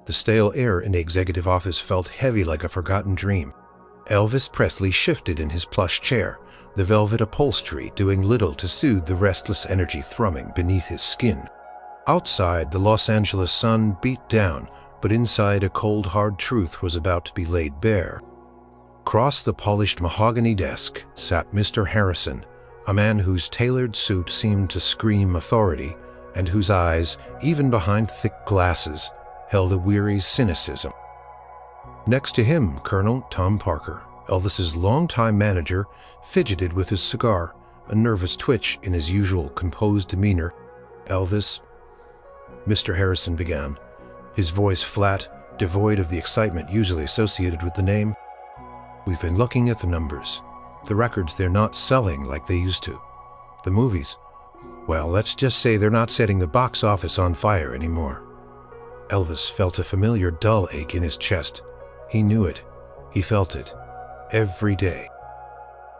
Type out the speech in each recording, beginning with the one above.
The stale air in the executive office felt heavy like a forgotten dream. Elvis Presley shifted in his plush chair, the velvet upholstery doing little to soothe the restless energy thrumming beneath his skin. Outside, the Los Angeles sun beat down, but inside a cold, hard truth was about to be laid bare. Across the polished mahogany desk sat Mr. Harrison, a man whose tailored suit seemed to scream authority, and whose eyes, even behind thick glasses, held a weary cynicism. Next to him, Colonel Tom Parker, Elvis's longtime manager, fidgeted with his cigar, a nervous twitch in his usual composed demeanor. "Elvis," Mr. Harrison began, his voice flat, devoid of the excitement usually associated with the name. "We've been looking at the numbers. The records, they're not selling like they used to. The movies, well, let's just say they're not setting the box office on fire anymore." Elvis felt a familiar dull ache in his chest. He knew it. He felt it. Every day.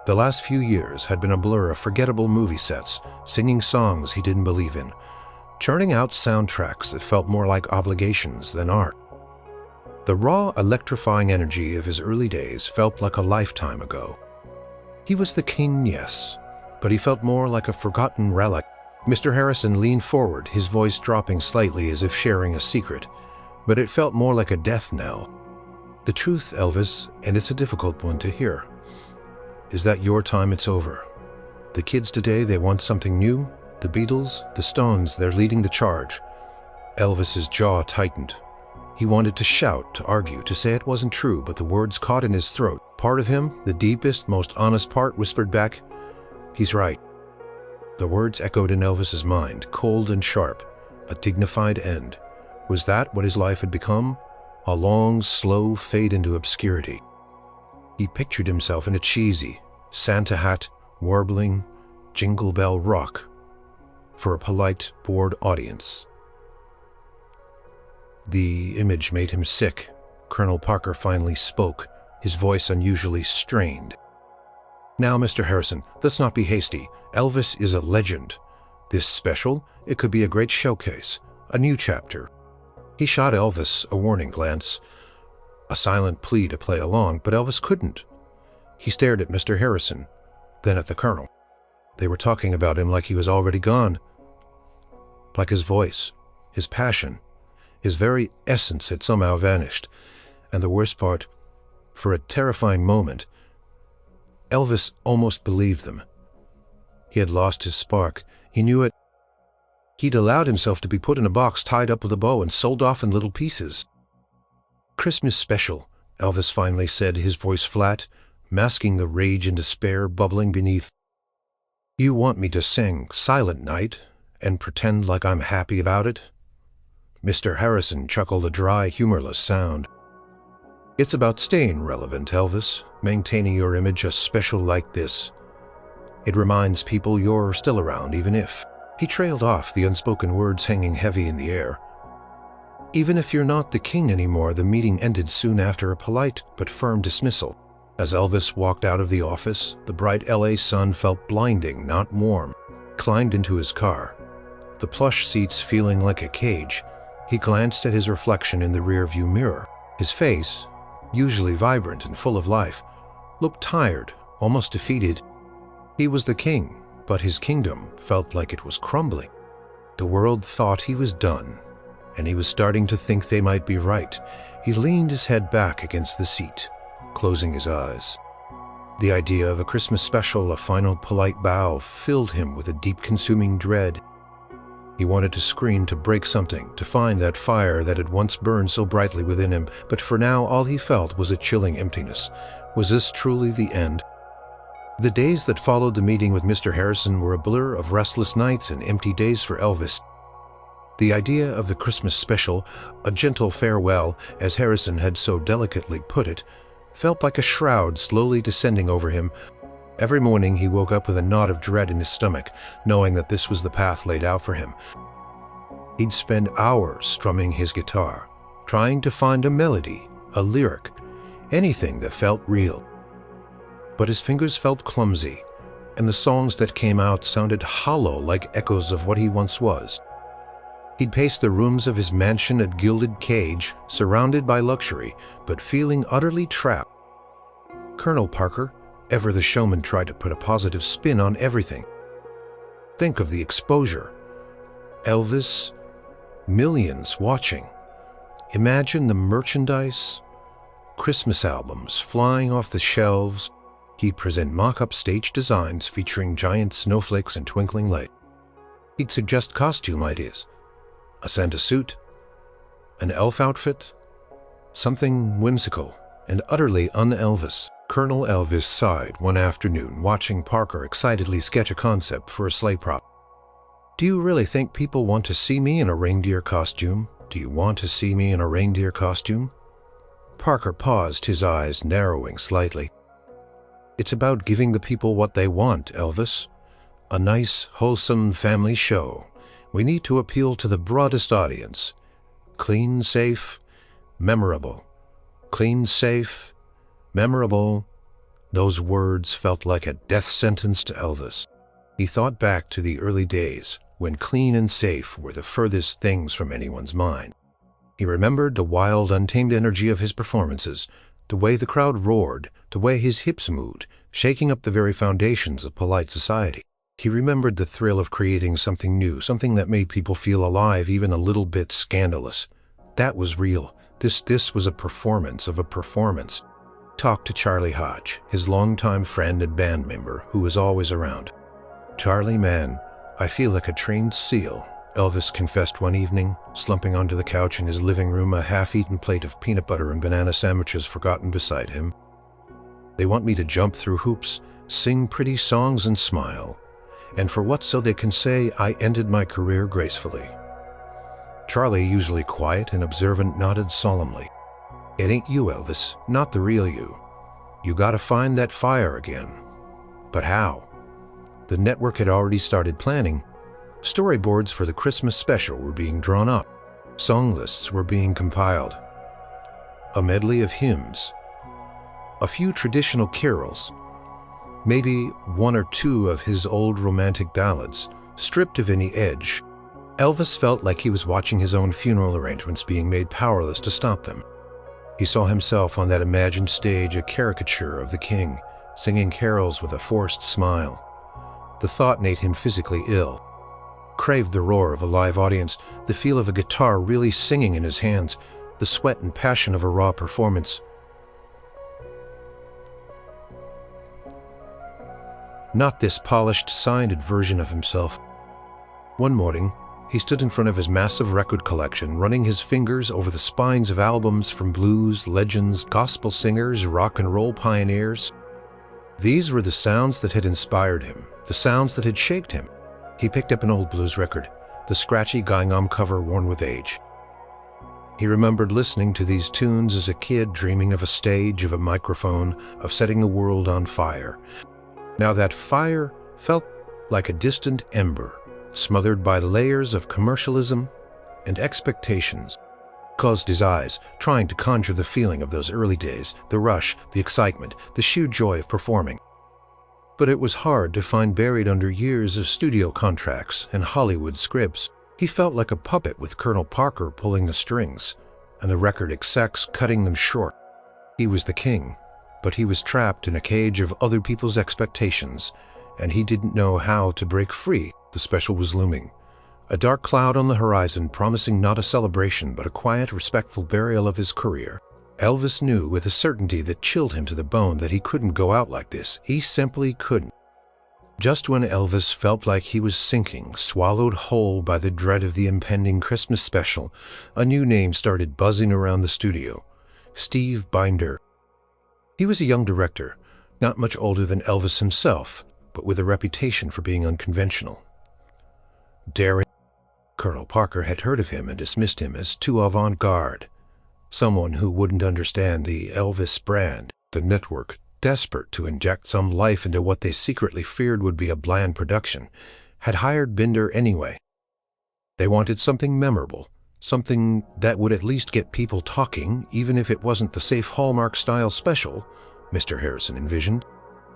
The last few years had been a blur of forgettable movie sets, singing songs he didn't believe in, churning out soundtracks that felt more like obligations than art. The raw, electrifying energy of his early days felt like a lifetime ago. He was the king, yes, but he felt more like a forgotten relic. Mr. Harrison leaned forward, his voice dropping slightly as if sharing a secret, but it felt more like a death knell. "The truth, Elvis, and it's a difficult one to hear, is that your time, it's over. The kids today, they want something new. The Beatles, the Stones, they're leading the charge." Elvis's jaw tightened. He wanted to shout, to argue, to say it wasn't true, but the words caught in his throat. Part of him, the deepest, most honest part, whispered back, "He's right." The words echoed in Elvis's mind, cold and sharp, a dignified end. Was that what his life had become? A long, slow fade into obscurity. He pictured himself in a cheesy, Santa hat, warbling, jingle bell rock for a polite, bored audience. The image made him sick. Colonel Parker finally spoke, his voice unusually strained. "Now, Mr. Harrison, let's not be hasty. Elvis is a legend. This special, it could be a great showcase, a new chapter." He shot Elvis a warning glance, a silent plea to play along, but Elvis couldn't. He stared at Mr. Harrison, then at the Colonel. They were talking about him like he was already gone. Like his voice, his passion, his very essence had somehow vanished. And the worst part, for a terrifying moment, Elvis almost believed them. He had lost his spark. He knew it. He'd allowed himself to be put in a box, tied up with a bow, and sold off in little pieces. "Christmas special," Elvis finally said, his voice flat, masking the rage and despair bubbling beneath. "You want me to sing Silent Night and pretend like I'm happy about it?" Mr. Harrison chuckled a dry, humorless sound. "It's about staying relevant, Elvis, maintaining your image, a special like this. It reminds people you're still around, even if..." He trailed off, the unspoken words hanging heavy in the air. "Even if you're not the king anymore." The meeting ended soon after a polite but firm dismissal. As Elvis walked out of the office, the bright LA sun felt blinding, not warm. Climbed into his car, the plush seats feeling like a cage. He glanced at his reflection in the rearview mirror. His face, usually vibrant and full of life, looked tired, almost defeated. He was the king, but his kingdom felt like it was crumbling. The world thought he was done, and he was starting to think they might be right. He leaned his head back against the seat, closing his eyes. The idea of a Christmas special, a final polite bow, filled him with a deep consuming dread. He wanted to scream, to break something, to find that fire that had once burned so brightly within him, but for now all he felt was a chilling emptiness. Was this truly the end? The days that followed the meeting with Mr. Harrison were a blur of restless nights and empty days for Elvis. The idea of the Christmas special, a gentle farewell, as Harrison had so delicately put it, felt like a shroud slowly descending over him. Every morning he woke up with a knot of dread in his stomach, knowing that this was the path laid out for him. He'd spend hours strumming his guitar, trying to find a melody, a lyric, anything that felt real. But his fingers felt clumsy, and the songs that came out sounded hollow, like echoes of what he once was. He'd pace the rooms of his mansion at Gilded Cage, surrounded by luxury, but feeling utterly trapped. Colonel Parker, ever the showman, tried to put a positive spin on everything. Think of the exposure. Elvis, millions watching. Imagine the merchandise, Christmas albums flying off the shelves. He'd present mock-up stage designs featuring giant snowflakes and twinkling light. He'd suggest costume ideas. A Santa suit, an elf outfit, something whimsical and utterly un-Elvis. Colonel Elvis sighed one afternoon watching Parker excitedly sketch a concept for a sleigh prop. "Do you really think people want to see me in a reindeer costume? Do you want to see me in a reindeer costume?" Parker paused, his eyes narrowing slightly. "It's about giving the people what they want, Elvis. A nice, wholesome family show. We need to appeal to the broadest audience. Clean, safe, memorable. Clean, safe, memorable." Those words felt like a death sentence to Elvis. He thought back to the early days when clean and safe were the furthest things from anyone's mind. He remembered the wild, untamed energy of his performances, the way the crowd roared, the way his hips moved, shaking up the very foundations of polite society. He remembered the thrill of creating something new, something that made people feel alive, even a little bit scandalous. That was real. This was a performance of a performance. Talked to Charlie Hodge, his longtime friend and band member, who was always around. "Charlie, man, I feel like a trained seal," Elvis confessed one evening, slumping onto the couch in his living room, a half-eaten plate of peanut butter and banana sandwiches forgotten beside him. "They want me to jump through hoops, sing pretty songs and smile. And for what? So they can say I ended my career gracefully." Charlie, usually quiet and observant, nodded solemnly. "It ain't you, Elvis, not the real you. You gotta find that fire again." But how? The network had already started planning. Storyboards for the Christmas special were being drawn up. Song lists were being compiled. A medley of hymns. A few traditional carols. Maybe one or two of his old romantic ballads, stripped of any edge. Elvis felt like he was watching his own funeral arrangements being made powerless to stop them. He saw himself on that imagined stage, a caricature of the king, singing carols with a forced smile. The thought made him physically ill. Craved the roar of a live audience, the feel of a guitar really singing in his hands, the sweat and passion of a raw performance. Not this polished, signed version of himself. One morning, he stood in front of his massive record collection, running his fingers over the spines of albums from blues, legends, gospel singers, rock and roll pioneers. These were the sounds that had inspired him, the sounds that had shaped him. He picked up an old blues record, the scratchy gingham cover worn with age. He remembered listening to these tunes as a kid, dreaming of a stage, of a microphone, of setting the world on fire. Now that fire felt like a distant ember, smothered by layers of commercialism and expectations. Closed his eyes, trying to conjure the feeling of those early days, the rush, the excitement, the sheer joy of performing. But it was hard to find buried under years of studio contracts and Hollywood scripts. He felt like a puppet with Colonel Parker pulling the strings, and the record execs cutting them short. He was the king, but he was trapped in a cage of other people's expectations, and he didn't know how to break free. The special was looming, a dark cloud on the horizon, promising not a celebration but a quiet, respectful burial of his career. Elvis knew with a certainty that chilled him to the bone that he couldn't go out like this. He simply couldn't. Just when Elvis felt like he was sinking, swallowed whole by the dread of the impending Christmas special, a new name started buzzing around the studio: Steve Binder. He was a young director, not much older than Elvis himself, but with a reputation for being unconventional. Daring. Colonel Parker had heard of him and dismissed him as too avant-garde, someone who wouldn't understand the Elvis brand. The network, desperate to inject some life into what they secretly feared would be a bland production, had hired Binder anyway. They wanted something memorable, something that would at least get people talking, even if it wasn't the safe Hallmark-style special Mr. Harrison envisioned.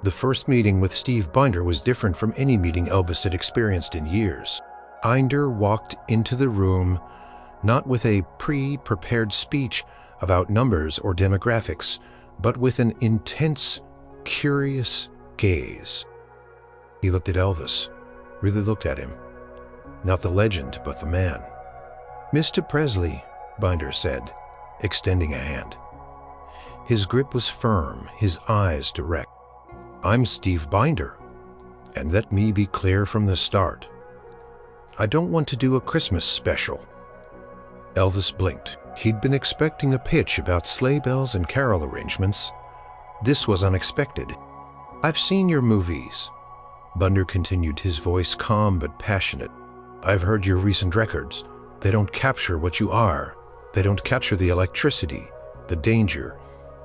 The first meeting with Steve Binder was different from any meeting Elvis had experienced in years. Binder walked into the room, not with a pre-prepared speech about numbers or demographics, but with an intense, curious gaze. He looked at Elvis, really looked at him. Not the legend, but the man. "Mr. Presley," Binder said, extending a hand. His grip was firm, his eyes direct. "I'm Steve Binder, and let me be clear from the start. I don't want to do a Christmas special." Elvis blinked. He'd been expecting a pitch about sleigh bells and carol arrangements. This was unexpected. "I've seen your movies," Binder continued, his voice calm but passionate. "I've heard your recent records. They don't capture what you are. They don't capture the electricity, the danger,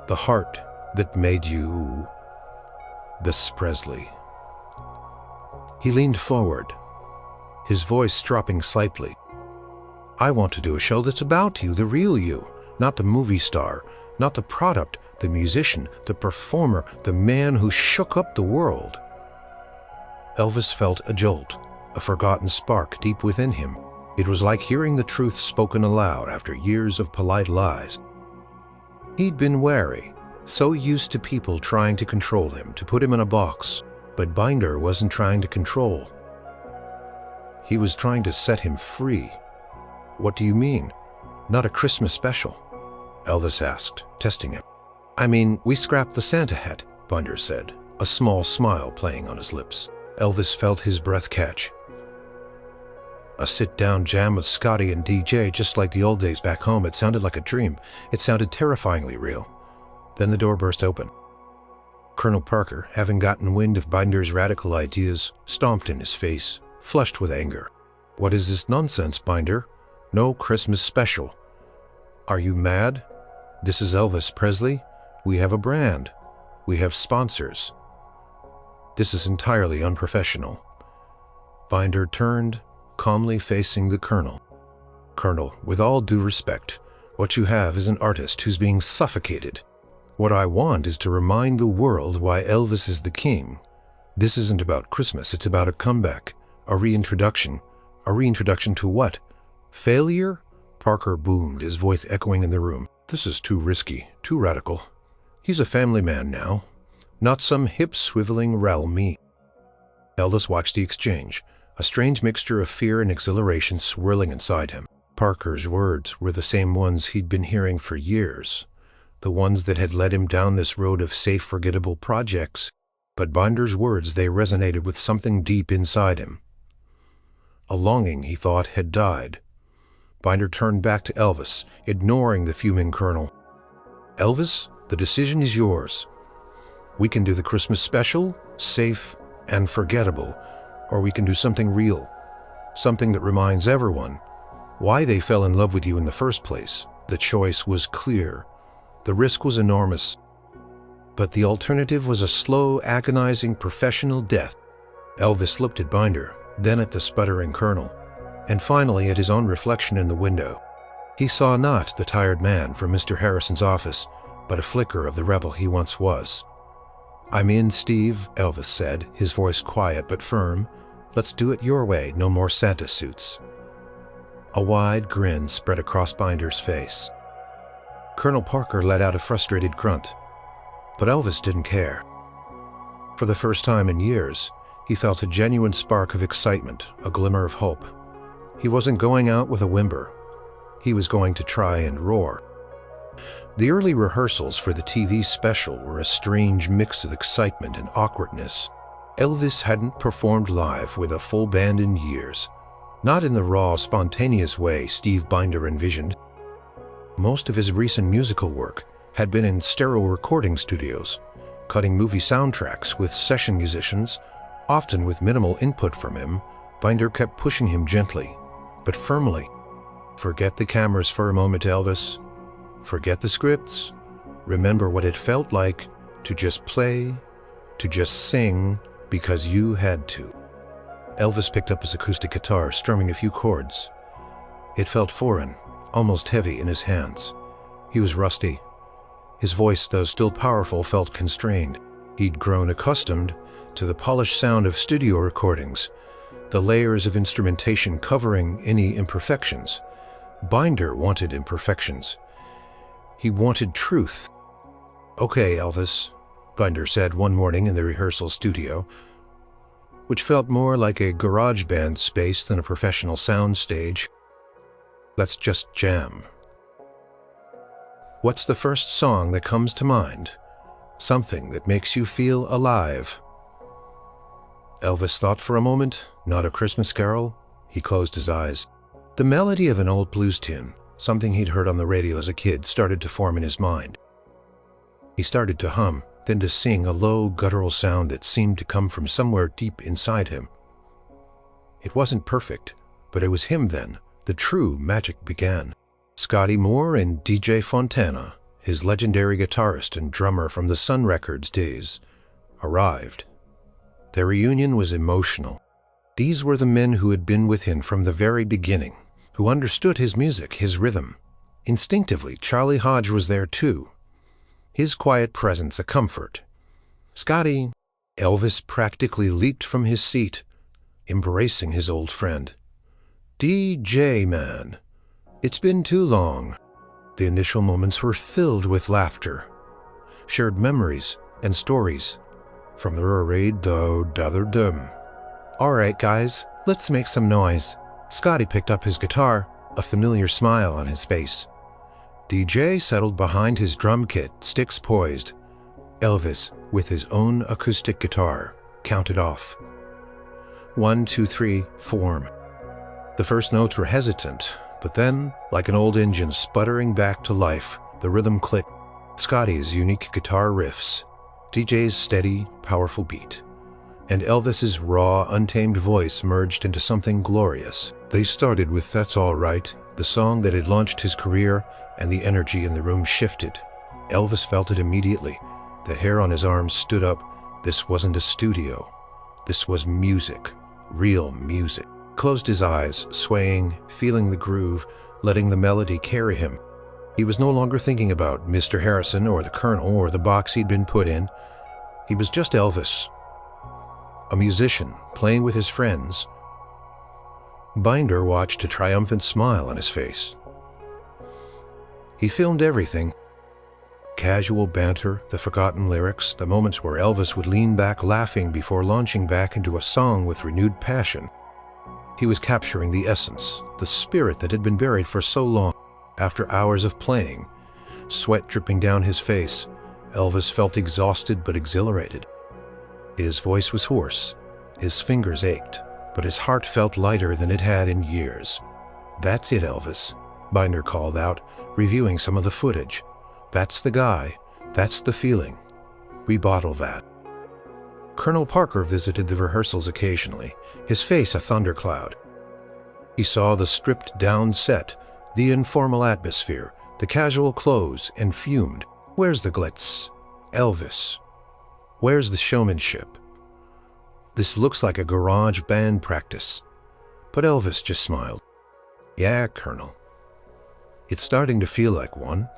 the heart that made you this Presley." He leaned forward, his voice dropping slightly. "I want to do a show that's about you, the real you, not the movie star, not the product, the musician, the performer, the man who shook up the world." Elvis felt a jolt, a forgotten spark deep within him. It was like hearing the truth spoken aloud after years of polite lies. He'd been wary, so used to people trying to control him, to put him in a box. But Binder wasn't trying to control. He was trying to set him free. "What do you mean? Not a Christmas special?" Elvis asked, testing him. "I mean, we scrapped the Santa hat," Binder said, a small smile playing on his lips. Elvis felt his breath catch. A sit-down jam with Scotty and DJ, just like the old days back home. It sounded like a dream. It sounded terrifyingly real. Then the door burst open. Colonel Parker, having gotten wind of Binder's radical ideas, stomped in his face, flushed with anger. "What is this nonsense, Binder? No Christmas special. Are you mad? This is Elvis Presley. We have a brand. We have sponsors. This is entirely unprofessional." Binder turned, calmly facing the Colonel. "Colonel, with all due respect, what you have is an artist who's being suffocated. What I want is to remind the world why Elvis is the king. This isn't about Christmas, it's about a comeback, a reintroduction. A reintroduction to what? Failure?" Parker boomed, his voice echoing in the room. "This is too risky, too radical. He's a family man now, not some hip-swiveling Ralmie." Elvis watched the exchange, a strange mixture of fear and exhilaration swirling inside him. Parker's words were the same ones he'd been hearing for years, the ones that had led him down this road of safe, forgettable projects. But Binder's words, they resonated with something deep inside him. A longing, he thought, had died. Binder turned back to Elvis, ignoring the fuming Colonel. "Elvis, the decision is yours. We can do the Christmas special, safe and forgettable, or we can do something real, something that reminds everyone why they fell in love with you in the first place." The choice was clear. The risk was enormous. But the alternative was a slow, agonizing, professional death. Elvis looked at Binder, then at the sputtering Colonel, and finally at his own reflection in the window. He saw not the tired man from Mr. Harrison's office, but a flicker of the rebel he once was. "I'm in, Steve," Elvis said, his voice quiet but firm. "Let's do it your way, no more Santa suits." A wide grin spread across Binder's face. Colonel Parker let out a frustrated grunt, but Elvis didn't care. For the first time in years, he felt a genuine spark of excitement, a glimmer of hope. He wasn't going out with a whimper. He was going to try and roar. The early rehearsals for the TV special were a strange mix of excitement and awkwardness. Elvis hadn't performed live with a full band in years, not in the raw, spontaneous way Steve Binder envisioned. Most of his recent musical work had been in stereo recording studios, cutting movie soundtracks with session musicians, often with minimal input from him. Binder kept pushing him gently, but firmly. "Forget the cameras for a moment, Elvis. Forget the scripts. Remember what it felt like to just play, to just sing, because you had to." Elvis picked up his acoustic guitar, strumming a few chords. It felt foreign, almost heavy in his hands. He was rusty. His voice, though still powerful, felt constrained. He'd grown accustomed to the polished sound of studio recordings, the layers of instrumentation covering any imperfections. Binder wanted imperfections. He wanted truth. "Okay, Elvis," Binder said one morning in the rehearsal studio, which felt more like a garage band space than a professional sound stage. "Let's just jam. What's the first song that comes to mind? Something that makes you feel alive." Elvis thought for a moment. Not a Christmas Carol? He closed his eyes. The melody of an old blues tune, something he'd heard on the radio as a kid, started to form in his mind. He started to hum, then to sing a low, guttural sound that seemed to come from somewhere deep inside him. It wasn't perfect, but it was him then. The true magic began. Scotty Moore and DJ Fontana, his legendary guitarist and drummer from the Sun Records days, arrived. Their reunion was emotional. These were the men who had been with him from the very beginning, who understood his music, his rhythm. Instinctively, Charlie Hodge was there too. His quiet presence a comfort. "Scotty," Elvis practically leaped from his seat, embracing his old friend. "DJ, man, it's been too long." The initial moments were filled with laughter, shared memories and stories from the raid-do-dum. "All right, guys, let's make some noise." Scotty picked up his guitar, a familiar smile on his face. DJ settled behind his drum kit, sticks poised. Elvis, with his own acoustic guitar, counted off. 1, 2, 3, form. The first notes were hesitant, but then, like an old engine sputtering back to life, the rhythm clicked. Scotty's unique guitar riffs, DJ's steady, powerful beat, and Elvis's raw, untamed voice merged into something glorious. They started with "That's All Right," the song that had launched his career, and the energy in the room shifted. Elvis felt it immediately. The hair on his arms stood up. This wasn't a studio. This was music. Real music. Closed his eyes, swaying, feeling the groove, letting the melody carry him. He was no longer thinking about Mr. Harrison or the Colonel or the box he'd been put in. He was just Elvis, a musician playing with his friends. Binder watched a triumphant smile on his face. He filmed everything. Casual banter, the forgotten lyrics, the moments where Elvis would lean back laughing before launching back into a song with renewed passion. He was capturing the essence, the spirit that had been buried for so long. After hours of playing, sweat dripping down his face, Elvis felt exhausted but exhilarated. His voice was hoarse, his fingers ached, but his heart felt lighter than it had in years. "That's it, Elvis," Binder called out, reviewing some of the footage. "That's the guy. That's the feeling. We bottle that." Colonel Parker visited the rehearsals occasionally, his face a thundercloud. He saw the stripped-down set, the informal atmosphere, the casual clothes, and fumed. "Where's the glitz, Elvis? Where's the showmanship? This looks like a garage band practice." But Elvis just smiled. "Yeah, Colonel. It's starting to feel like one,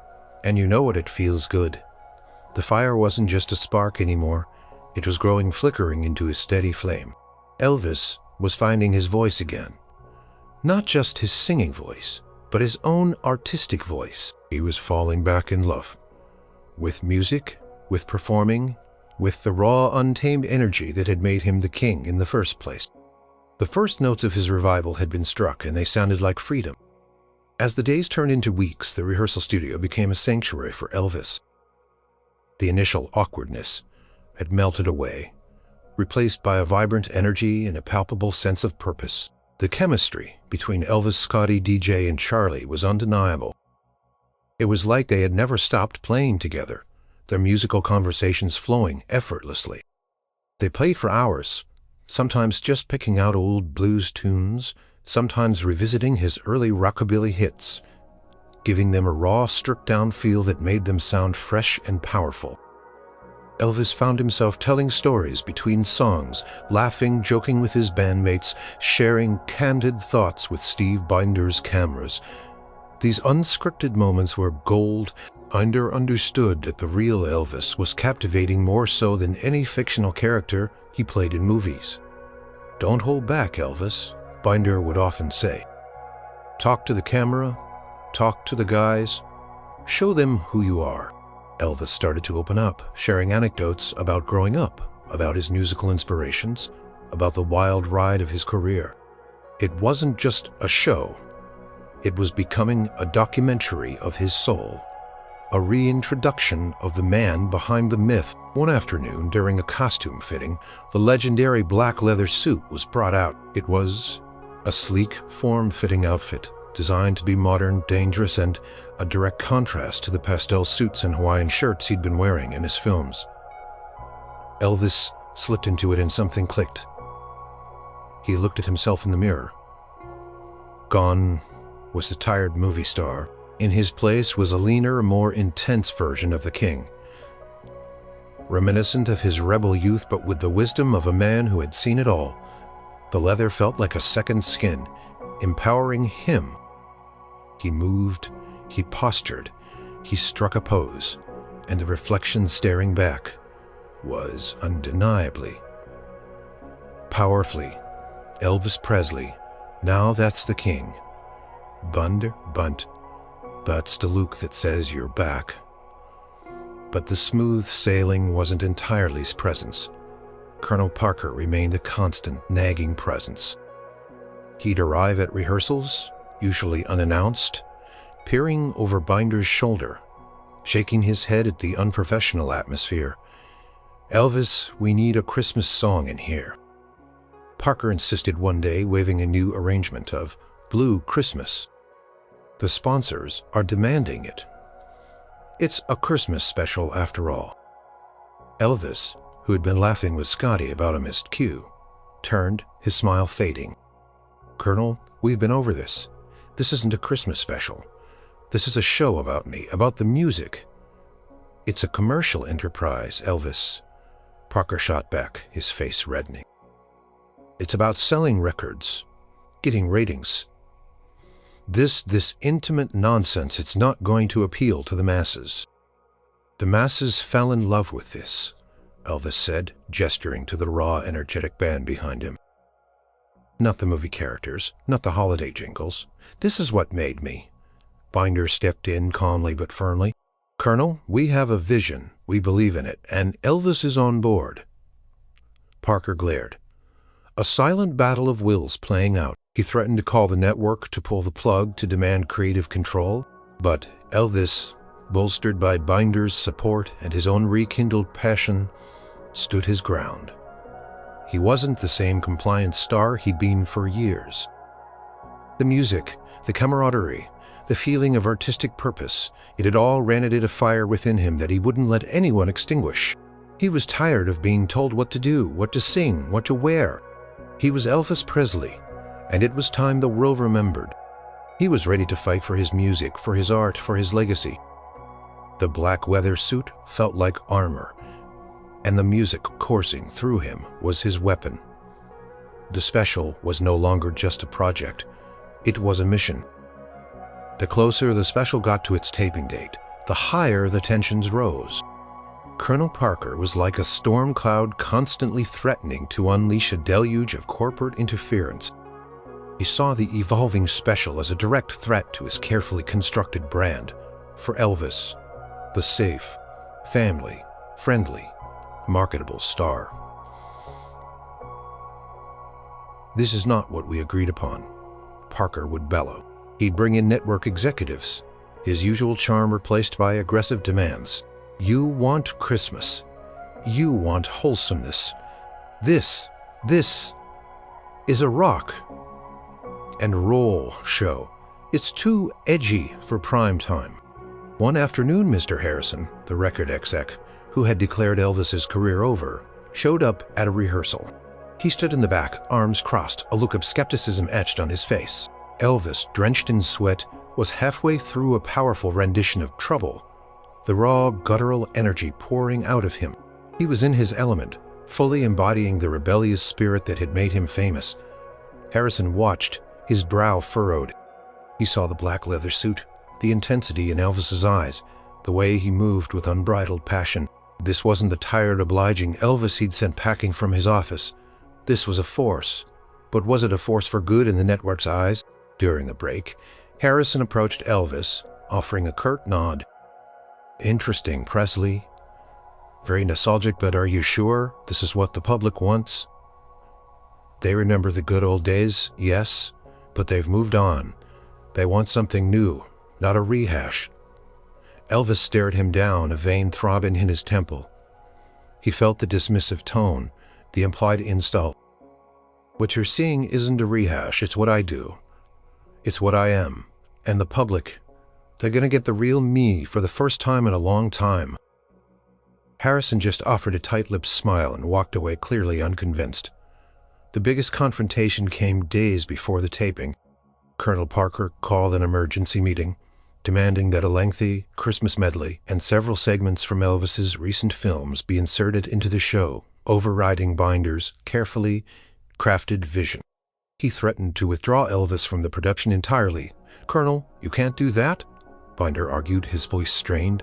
and you know what, it feels good." The fire wasn't just a spark anymore. It was growing, flickering into a steady flame. Elvis was finding his voice again. Not just his singing voice, but his own artistic voice. He was falling back in love. With music, with performing, with the raw, untamed energy that had made him the king in the first place. The first notes of his revival had been struck, and they sounded like freedom. As the days turned into weeks, the rehearsal studio became a sanctuary for Elvis. The initial awkwardness had melted away, replaced by a vibrant energy and a palpable sense of purpose. The chemistry between Elvis, Scotty, DJ, and Charlie was undeniable. It was like they had never stopped playing together, their musical conversations flowing effortlessly. They played for hours, sometimes just picking out old blues tunes, sometimes revisiting his early rockabilly hits, giving them a raw, stripped-down feel that made them sound fresh and powerful. Elvis found himself telling stories between songs, laughing, joking with his bandmates, sharing candid thoughts with Steve Binder's cameras. These unscripted moments were gold. Binder understood that the real Elvis was captivating more so than any fictional character he played in movies. "Don't hold back, Elvis," Binder would often say. "Talk to the camera, talk to the guys, show them who you are." Elvis started to open up, sharing anecdotes about growing up, about his musical inspirations, about the wild ride of his career. It wasn't just a show. It was becoming a documentary of his soul, a reintroduction of the man behind the myth. One afternoon, during a costume fitting, the legendary black leather suit was brought out. It was a sleek, form-fitting outfit, designed to be modern, dangerous, and a direct contrast to the pastel suits and Hawaiian shirts he'd been wearing in his films. Elvis slipped into it and something clicked. He looked at himself in the mirror. Gone was the tired movie star. In his place was a leaner, more intense version of the king. Reminiscent of his rebel youth, but with the wisdom of a man who had seen it all. The leather felt like a second skin, empowering him. He moved, he postured, he struck a pose, and the reflection staring back was undeniably, powerfully, Elvis Presley. Now that's the king. Bunt, that's the look that says you're back. But the smooth sailing wasn't entirely his presence. Colonel Parker remained a constant, nagging presence. He'd arrive at rehearsals, usually unannounced, peering over Binder's shoulder, shaking his head at the unprofessional atmosphere. "Elvis, we need a Christmas song in here." Parker insisted one day, waving a new arrangement of Blue Christmas. "The sponsors are demanding it. It's a Christmas special after all." Elvis, who had been laughing with Scotty about a missed cue, turned, his smile fading. "Colonel, we've been over this. This isn't a Christmas special. This is a show about me, about the music." "It's a commercial enterprise, Elvis." Parker shot back, his face reddening. "It's about selling records, getting ratings. This intimate nonsense, it's not going to appeal to the masses." "The masses fell in love with this," Elvis said, gesturing to the raw, energetic band behind him. "Not the movie characters, not the holiday jingles. This is what made me." Binder stepped in calmly but firmly. "Colonel, we have a vision, we believe in it, and Elvis is on board." Parker glared. A silent battle of wills playing out. He threatened to call the network, to pull the plug, to demand creative control. But Elvis, bolstered by Binder's support and his own rekindled passion, stood his ground. He wasn't the same compliant star he'd been for years. The music, the camaraderie, the feeling of artistic purpose, it had all ignited a fire within him that he wouldn't let anyone extinguish. He was tired of being told what to do, what to sing, what to wear. He was Elvis Presley, and it was time the world remembered. He was ready to fight for his music, for his art, for his legacy. The black leather suit felt like armor, and the music coursing through him was his weapon. The special was no longer just a project. It was a mission. The closer the special got to its taping date, the higher the tensions rose. Colonel Parker was like a storm cloud constantly threatening to unleash a deluge of corporate interference. He saw the evolving special as a direct threat to his carefully constructed brand. For Elvis, the safe, family, friendly, marketable star. "This is not what we agreed upon," Parker would bellow. He'd bring in network executives, his usual charm replaced by aggressive demands. "You want Christmas. You want wholesomeness. This is a rock and roll show. It's too edgy for prime time." One afternoon, Mr. Harrison, the record exec, who had declared Elvis's career over, showed up at a rehearsal. He stood in the back, arms crossed, a look of skepticism etched on his face. Elvis, drenched in sweat, was halfway through a powerful rendition of Trouble, the raw, guttural energy pouring out of him. He was in his element, fully embodying the rebellious spirit that had made him famous. Harrison watched, his brow furrowed. He saw the black leather suit, the intensity in Elvis's eyes, the way he moved with unbridled passion. This wasn't the tired, obliging Elvis he'd sent packing from his office. This was a force. But was it a force for good in the network's eyes? During the break, Harrison approached Elvis, offering a curt nod. Interesting, Presley. Very nostalgic, but are you sure this is what the public wants? They remember the good old days, yes, but they've moved on. They want something new, not a rehash. Elvis stared him down, a vein throbbing in his temple. He felt the dismissive tone, the implied insult. What you're seeing isn't a rehash, it's what I do. It's what I am. And the public, they're gonna get the real me for the first time in a long time. Harrison just offered a tight-lipped smile and walked away clearly unconvinced. The biggest confrontation came days before the taping. Colonel Parker called an emergency meeting, demanding that a lengthy Christmas medley and several segments from Elvis's recent films be inserted into the show, overriding Binder's carefully crafted vision. He threatened to withdraw Elvis from the production entirely. "Colonel, you can't do that," Binder argued, his voice strained.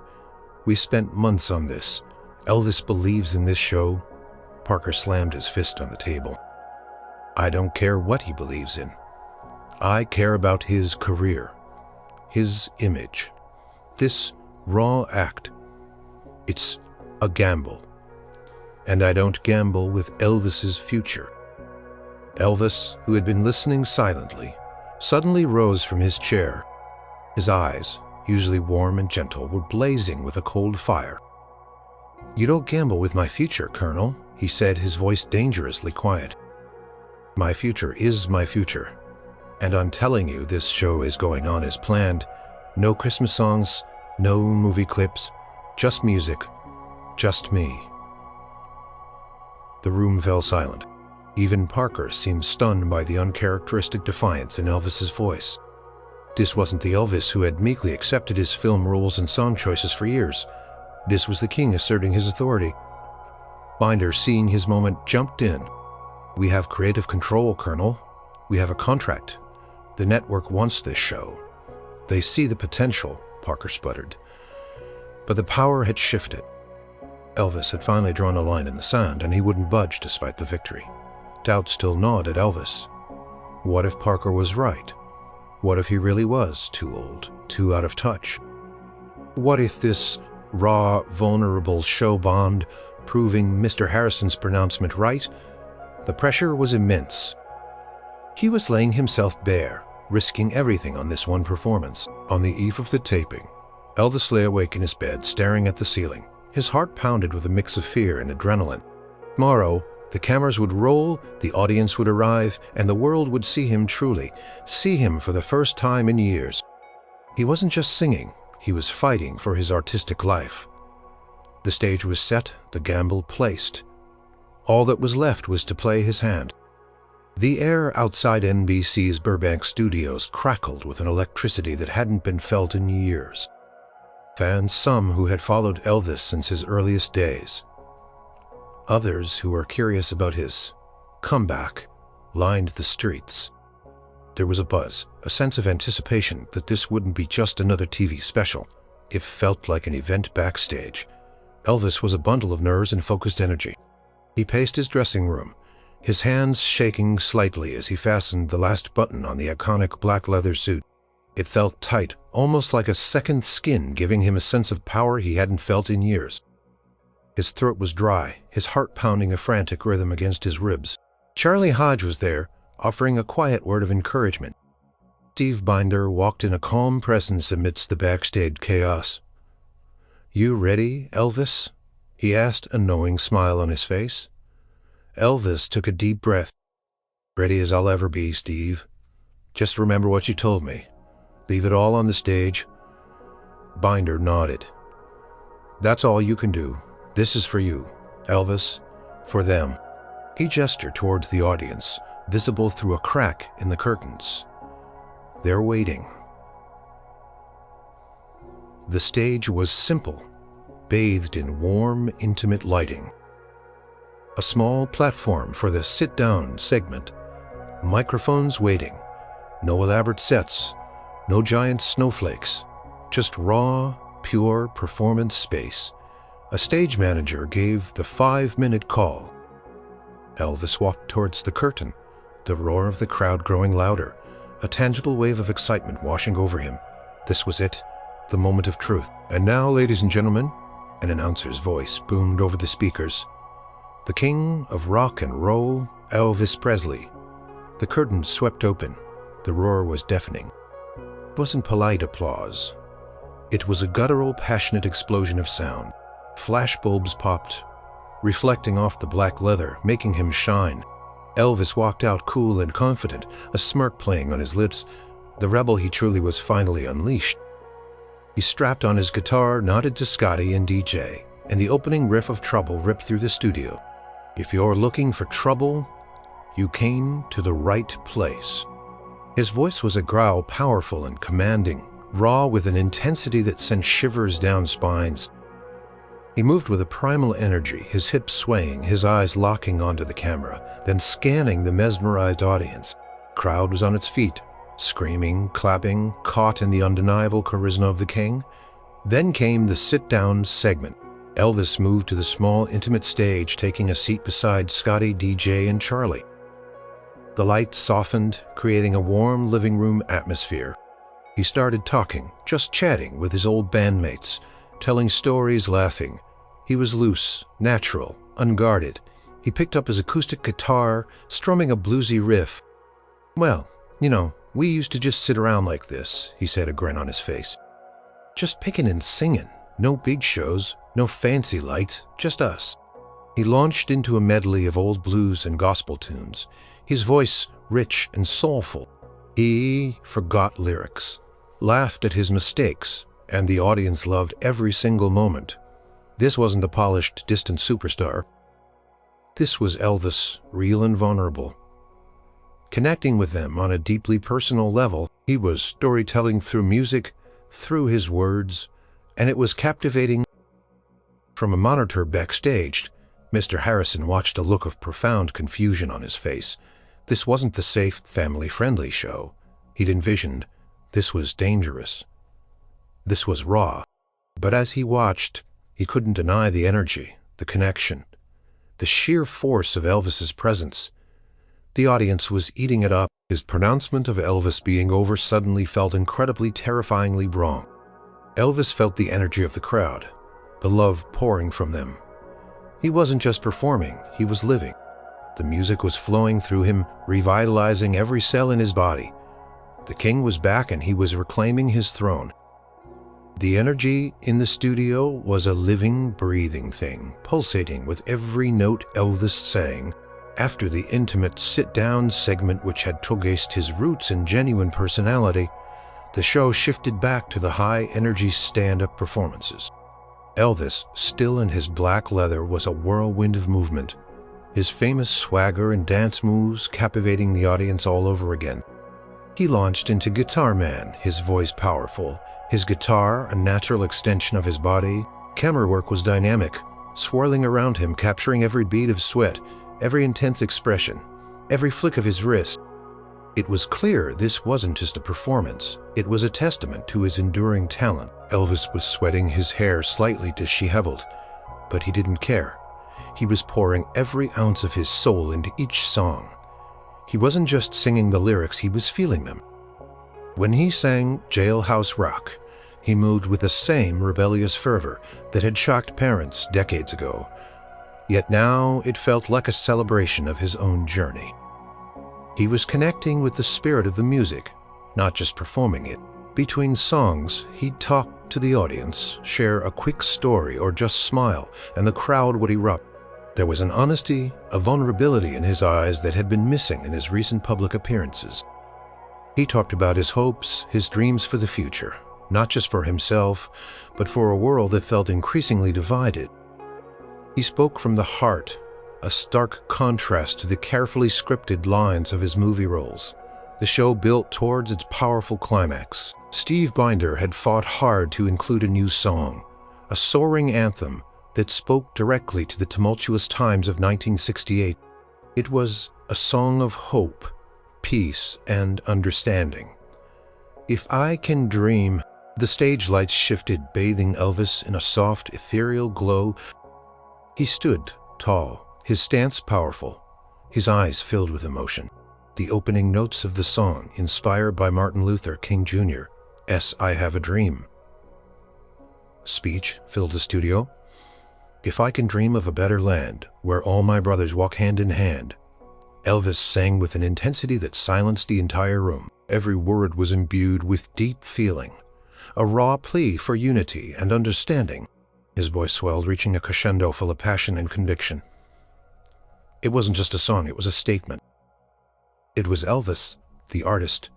"We spent months on this. Elvis believes in this show." Parker slammed his fist on the table. "I don't care what he believes in. I care about his career, his image. This raw act, it's a gamble. And I don't gamble with Elvis's future." Elvis, who had been listening silently, suddenly rose from his chair. His eyes, usually warm and gentle, were blazing with a cold fire. "You don't gamble with my future, Colonel," he said, his voice dangerously quiet. "My future is my future. And I'm telling you, this show is going on as planned. No Christmas songs, no movie clips, just music, just me." The room fell silent. Even Parker seemed stunned by the uncharacteristic defiance in Elvis's voice. This wasn't the Elvis who had meekly accepted his film roles and song choices for years. This was the king asserting his authority. Binder, seeing his moment, jumped in. "We have creative control, Colonel. We have a contract. The network wants this show. They see the potential," Parker sputtered. But the power had shifted. Elvis had finally drawn a line in the sand, and he wouldn't budge despite the victory. Doubt still gnawed at Elvis. What if Parker was right? What if he really was too old, too out of touch? What if this raw, vulnerable show bombed, proving Mr. Harrison's pronouncement right? The pressure was immense. He was laying himself bare, risking everything on this one performance. On the eve of the taping, Elvis lay awake in his bed, staring at the ceiling. His heart pounded with a mix of fear and adrenaline. Tomorrow, the cameras would roll, the audience would arrive, and the world would see him truly, see him for the first time in years. He wasn't just singing, he was fighting for his artistic life. The stage was set, the gamble placed. All that was left was to play his hand. The air outside NBC's Burbank studios crackled with an electricity that hadn't been felt in years. Fans, some who had followed Elvis since his earliest days. Others who were curious about his comeback, lined the streets. There was a buzz, a sense of anticipation that this wouldn't be just another TV special. It felt like an event backstage. Elvis was a bundle of nerves and focused energy. He paced his dressing room, his hands shaking slightly as he fastened the last button on the iconic black leather suit. It felt tight, almost like a second skin, giving him a sense of power he hadn't felt in years. His throat was dry, his heart pounding a frantic rhythm against his ribs. Charlie Hodge was there, offering a quiet word of encouragement. Steve Binder walked in a calm presence amidst the backstage chaos. "You ready, Elvis?" he asked, a knowing smile on his face. Elvis took a deep breath. "Ready as I'll ever be, Steve. Just remember what you told me. Leave it all on the stage." Binder nodded. "That's all you can do. This is for you, Elvis, for them." He gestured towards the audience, visible through a crack in the curtains. "They're waiting." The stage was simple, bathed in warm, intimate lighting. A small platform for the sit-down segment. Microphones waiting. No elaborate sets. No giant snowflakes. Just raw, pure performance space. A stage manager gave the 5-minute call. Elvis walked towards the curtain, the roar of the crowd growing louder, a tangible wave of excitement washing over him. This was it, the moment of truth. "And now, ladies and gentlemen," an announcer's voice boomed over the speakers, "the king of rock and roll, Elvis Presley." The curtain swept open. The roar was deafening. It wasn't polite applause. It was a guttural, passionate explosion of sound. Flashbulbs popped, reflecting off the black leather, making him shine. Elvis walked out cool and confident, a smirk playing on his lips. The rebel he truly was finally unleashed. He strapped on his guitar, nodded to Scotty and DJ, and the opening riff of Trouble ripped through the studio. "If you're looking for trouble, you came to the right place." His voice was a growl, powerful and commanding, raw with an intensity that sent shivers down spines. He moved with a primal energy, his hips swaying, his eyes locking onto the camera, then scanning the mesmerized audience. The crowd was on its feet, screaming, clapping, caught in the undeniable charisma of the king. Then came the sit-down segment. Elvis moved to the small, intimate stage, taking a seat beside Scotty, DJ, and Charlie. The lights softened, creating a warm living room atmosphere. He started talking, just chatting with his old bandmates, telling stories, laughing. He was loose, natural, unguarded. He picked up his acoustic guitar, strumming a bluesy riff. "Well, we used to just sit around like this," he said, a grin on his face. "Just picking and singing. No big shows, no fancy lights, just us." He launched into a medley of old blues and gospel tunes, his voice rich and soulful. He forgot lyrics, laughed at his mistakes, and the audience loved every single moment. This wasn't a polished, distant superstar. This was Elvis, real and vulnerable. Connecting with them on a deeply personal level, he was storytelling through music, through his words, and it was captivating. From a monitor backstage, Mr. Harrison watched a look of profound confusion on his face. This wasn't the safe, family-friendly show he'd envisioned. This was dangerous. This was raw. But as he watched, he couldn't deny the energy, the connection, the sheer force of Elvis's presence. The audience was eating it up. His pronouncement of Elvis being over suddenly felt incredibly, terrifyingly wrong. Elvis felt the energy of the crowd, the love pouring from them. He wasn't just performing, he was living. The music was flowing through him, revitalizing every cell in his body. The king was back and he was reclaiming his throne. The energy in the studio was a living, breathing thing, pulsating with every note Elvis sang. After the intimate sit-down segment which had showcased his roots and genuine personality, the show shifted back to the high-energy stand-up performances. Elvis, still in his black leather, was a whirlwind of movement, his famous swagger and dance moves captivating the audience all over again. He launched into Guitar Man, his voice powerful, his guitar a natural extension of his body. Camera work was dynamic, swirling around him, capturing every bead of sweat, every intense expression, every flick of his wrist. It was clear this wasn't just a performance, it was a testament to his enduring talent. Elvis was sweating, his hair slightly disheveled, but he didn't care. He was pouring every ounce of his soul into each song. He wasn't just singing the lyrics, he was feeling them. When he sang Jailhouse Rock, he moved with the same rebellious fervor that had shocked parents decades ago. Yet now it felt like a celebration of his own journey. He was connecting with the spirit of the music, not just performing it. Between songs, he'd talk to the audience, share a quick story, or just smile, and the crowd would erupt. There was an honesty, a vulnerability in his eyes that had been missing in his recent public appearances. He talked about his hopes, his dreams for the future, not just for himself, but for a world that felt increasingly divided. He spoke from the heart, a stark contrast to the carefully scripted lines of his movie roles. The show built towards its powerful climax. Steve Binder had fought hard to include a new song, a soaring anthem that spoke directly to the tumultuous times of 1968. It was a song of hope, peace, and understanding. If I Can Dream. The stage lights shifted, bathing Elvis in a soft, ethereal glow. He stood, tall, his stance powerful, his eyes filled with emotion. The opening notes of the song, inspired by Martin Luther King Jr.'s "I Have a Dream" speech, filled the studio. "If I can dream of a better land, where all my brothers walk hand in hand," Elvis sang with an intensity that silenced the entire room. Every word was imbued with deep feeling, a raw plea for unity and understanding. His voice swelled, reaching a crescendo full of passion and conviction. It wasn't just a song, it was a statement. It was Elvis, the artist,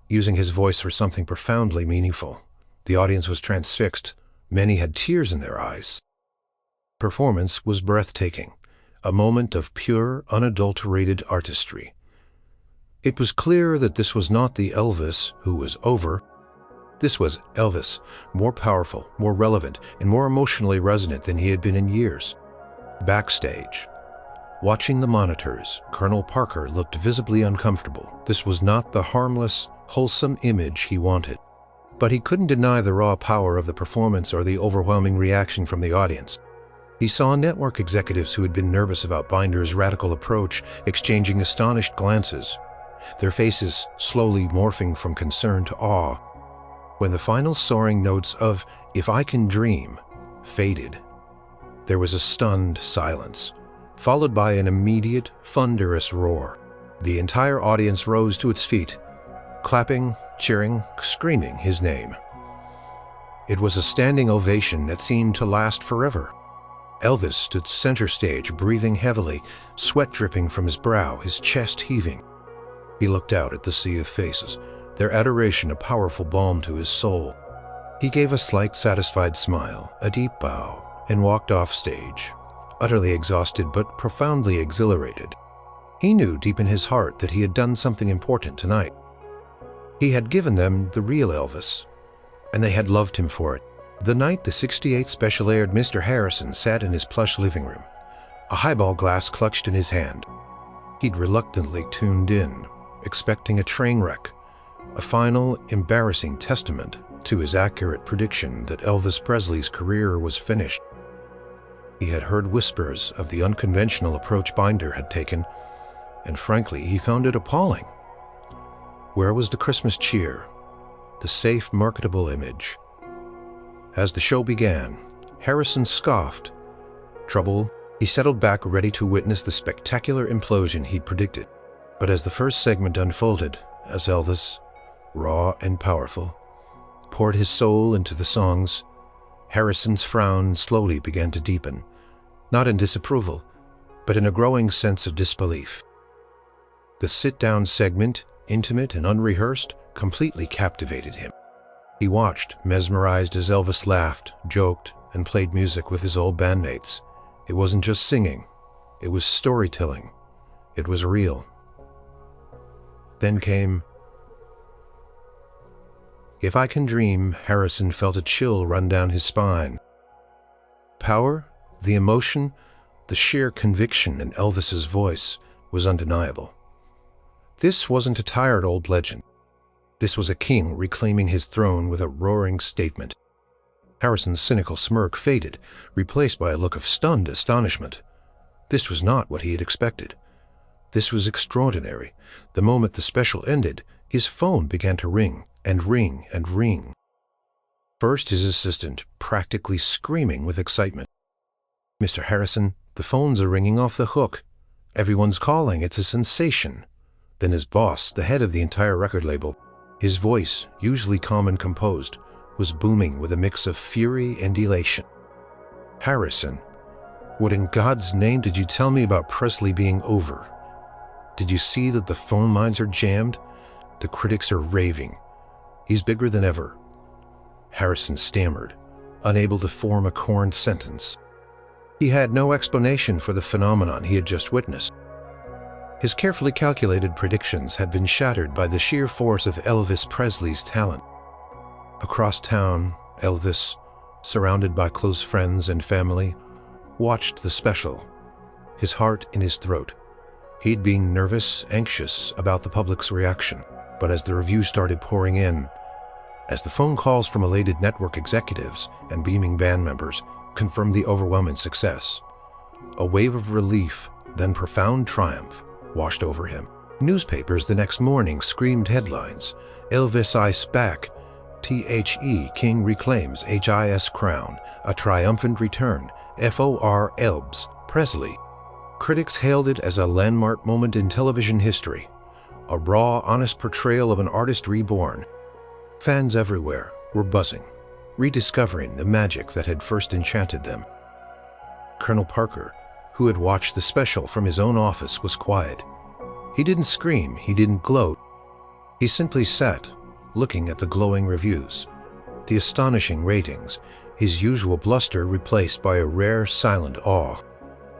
using his voice for something profoundly meaningful. The audience was transfixed. Many had tears in their eyes. Performance was breathtaking, a moment of pure, unadulterated artistry. It was clear that this was not the Elvis who was over. This was Elvis, more powerful, more relevant, and more emotionally resonant than he had been in years. Backstage, watching the monitors, Colonel Parker looked visibly uncomfortable. This was not the harmless, wholesome image he wanted. But he couldn't deny the raw power of the performance or the overwhelming reaction from the audience. He saw network executives who had been nervous about Binder's radical approach exchanging astonished glances, their faces slowly morphing from concern to awe. When the final soaring notes of "If I Can Dream" faded, there was a stunned silence, followed by an immediate, thunderous roar. The entire audience rose to its feet, clapping, cheering, screaming his name. It was a standing ovation that seemed to last forever. Elvis stood center stage, breathing heavily, sweat dripping from his brow, his chest heaving. He looked out at the sea of faces, their adoration a powerful balm to his soul. He gave a slight, satisfied smile, a deep bow, and walked off stage, utterly exhausted but profoundly exhilarated. He knew deep in his heart that he had done something important tonight. He had given them the real Elvis, and they had loved him for it. The night the 68th Special Aired Mr. Harrison sat in his plush living room, a highball glass clutched in his hand. He'd reluctantly tuned in, expecting a train wreck, a final, embarrassing testament to his accurate prediction that Elvis Presley's career was finished. He had heard whispers of the unconventional approach Binder had taken, and frankly, he found it appalling. Where was the Christmas cheer, the safe, marketable image? As the show began, Harrison scoffed. Trouble, he settled back ready to witness the spectacular implosion he'd predicted. But as the first segment unfolded, as Elvis, raw and powerful, poured his soul into the songs, Harrison's frown slowly began to deepen, not in disapproval, but in a growing sense of disbelief. The sit-down segment, intimate and unrehearsed, completely captivated him. He watched, mesmerized as Elvis laughed, joked, and played music with his old bandmates. It wasn't just singing, it was storytelling. It was real. Then came "If I Can Dream." Harrison felt a chill run down his spine. Power, the emotion, the sheer conviction in Elvis's voice was undeniable. This wasn't a tired old legend. This was a king reclaiming his throne with a roaring statement. Harrison's cynical smirk faded, replaced by a look of stunned astonishment. This was not what he had expected. This was extraordinary. The moment the special ended, his phone began to ring and ring and ring. First, his assistant, practically screaming with excitement. "Mr. Harrison, the phones are ringing off the hook. Everyone's calling. It's a sensation." Then his boss, the head of the entire record label, his voice, usually calm and composed, was booming with a mix of fury and elation. "Harrison, what in God's name did you tell me about Presley being over? Did you see that the phone lines are jammed? The critics are raving. He's bigger than ever." Harrison stammered, unable to form a coherent sentence. He had no explanation for the phenomenon he had just witnessed. His carefully calculated predictions had been shattered by the sheer force of Elvis Presley's talent. Across town, Elvis, surrounded by close friends and family, watched the special, his heart in his throat. He'd been nervous, anxious about the public's reaction, but as the reviews started pouring in, as the phone calls from elated network executives and beaming band members confirmed the overwhelming success, a wave of relief Then profound triumph washed over him. Newspapers the next morning screamed headlines: Elvis is back. The King reclaims his crown. A triumphant return. For Elvis Presley. Critics hailed it as a landmark moment in television history. A raw, honest portrayal of an artist reborn. Fans everywhere were buzzing, rediscovering the magic that had first enchanted them. Colonel Parker, who had watched the special from his own office, was quiet. He didn't scream, he didn't gloat. He simply sat, looking at the glowing reviews, the astonishing ratings, his usual bluster replaced by a rare, silent awe.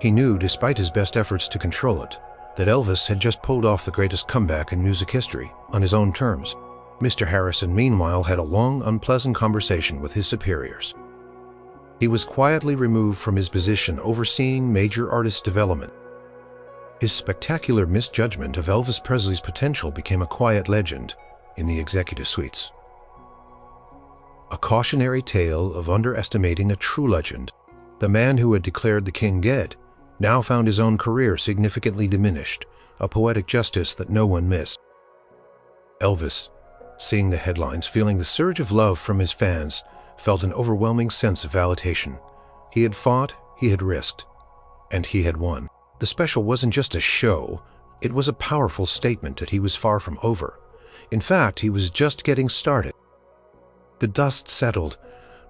He knew, despite his best efforts to control it, that Elvis had just pulled off the greatest comeback in music history, on his own terms. Mr. Harrison, meanwhile, had a long, unpleasant conversation with his superiors. He was quietly removed from his position overseeing major artist development. His spectacular misjudgment of Elvis Presley's potential became a quiet legend in the executive suites. A cautionary tale of underestimating a true legend. The man who had declared the king dead now found his own career significantly diminished, a poetic justice that no one missed. Elvis, seeing the headlines, feeling the surge of love from his fans, felt an overwhelming sense of validation. He had fought, he had risked, and he had won. The special wasn't just a show, it was a powerful statement that he was far from over. In fact, he was just getting started. The dust settled,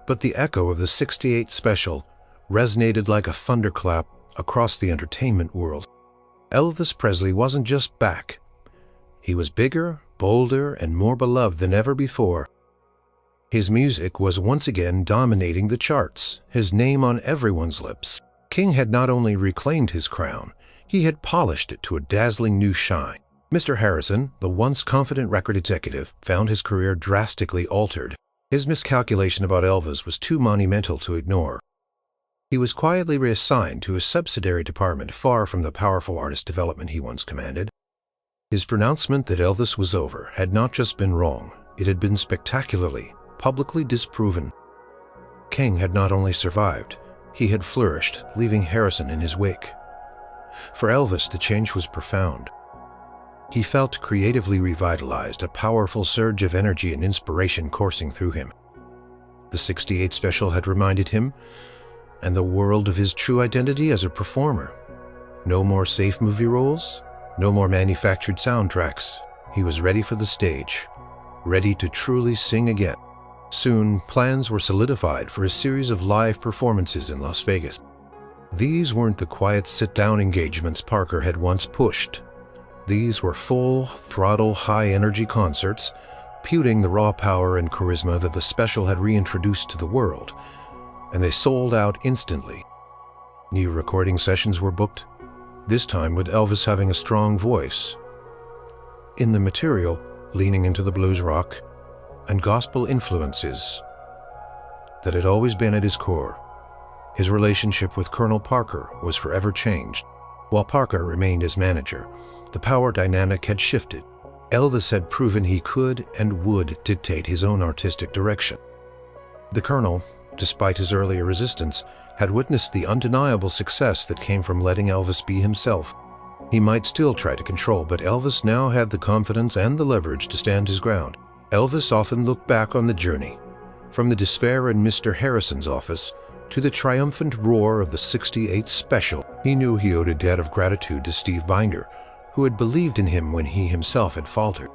but the echo of the '68 special resonated like a thunderclap across the entertainment world. Elvis Presley wasn't just back. He was bigger, bolder, and more beloved than ever before. His music was once again dominating the charts, his name on everyone's lips. King had not only reclaimed his crown, he had polished it to a dazzling new shine. Mr. Harrison, the once confident record executive, found his career drastically altered. His miscalculation about Elvis was too monumental to ignore. He was quietly reassigned to a subsidiary department far from the powerful artist development he once commanded. His pronouncement that Elvis was over had not just been wrong, it had been spectacularly, publicly disproven. King had not only survived, he had flourished, leaving Harrison in his wake. For Elvis, the change was profound. He felt creatively revitalized, a powerful surge of energy and inspiration coursing through him. The '68 special had reminded him and the world of his true identity as a performer. No more safe movie roles, no more manufactured soundtracks. He was ready for the stage, ready to truly sing again. Soon, plans were solidified for a series of live performances in Las Vegas. These weren't the quiet sit-down engagements Parker had once pushed. These were full-throttle, high-energy concerts, puting the raw power and charisma that the special had reintroduced to the world, and they sold out instantly. New recording sessions were booked, this time with Elvis having a strong voice. In the material, leaning into the blues rock and gospel influences that had always been at his core. His relationship with Colonel Parker was forever changed. While Parker remained his manager, the power dynamic had shifted. Elvis had proven he could and would dictate his own artistic direction. The Colonel, despite his earlier resistance, had witnessed the undeniable success that came from letting Elvis be himself. He might still try to control, but Elvis now had the confidence and the leverage to stand his ground. Elvis often looked back on the journey, from the despair in Mr. Harrison's office to the triumphant roar of the '68 special. He knew he owed a debt of gratitude to Steve Binder, who had believed in him when he himself had faltered.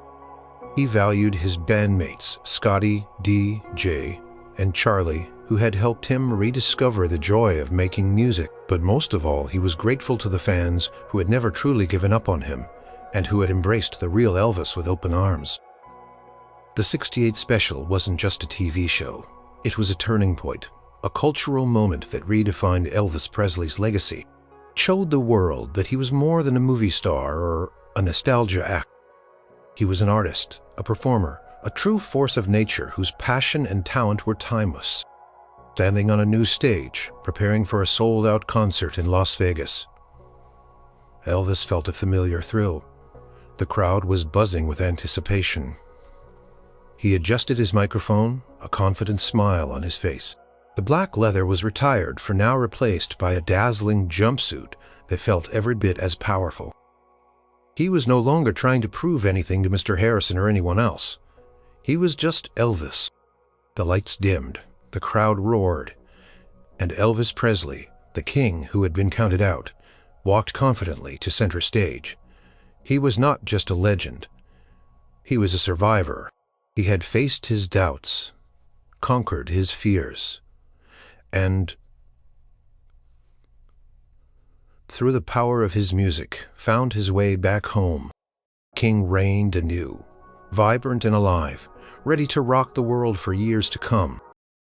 He valued his bandmates, Scotty, D, J, and Charlie, who had helped him rediscover the joy of making music. But most of all, he was grateful to the fans who had never truly given up on him and who had embraced the real Elvis with open arms. The '68 special wasn't just a TV show. It was a turning point, a cultural moment that redefined Elvis Presley's legacy. It showed the world that he was more than a movie star or a nostalgia act. He was an artist, a performer, a true force of nature whose passion and talent were timeless. Standing on a new stage, preparing for a sold-out concert in Las Vegas, Elvis felt a familiar thrill. The crowd was buzzing with anticipation. He adjusted his microphone, a confident smile on his face. The black leather was retired, for now replaced by a dazzling jumpsuit They felt every bit as powerful. He was no longer trying to prove anything to Mr. Harrison or anyone else. He was just Elvis. The lights dimmed, the crowd roared, and Elvis Presley, the king who had been counted out, walked confidently to center stage. He was not just a legend. He was a survivor. He had faced his doubts, conquered his fears, and through the power of his music, found his way back home. King reigned anew, vibrant and alive, ready to rock the world for years to come.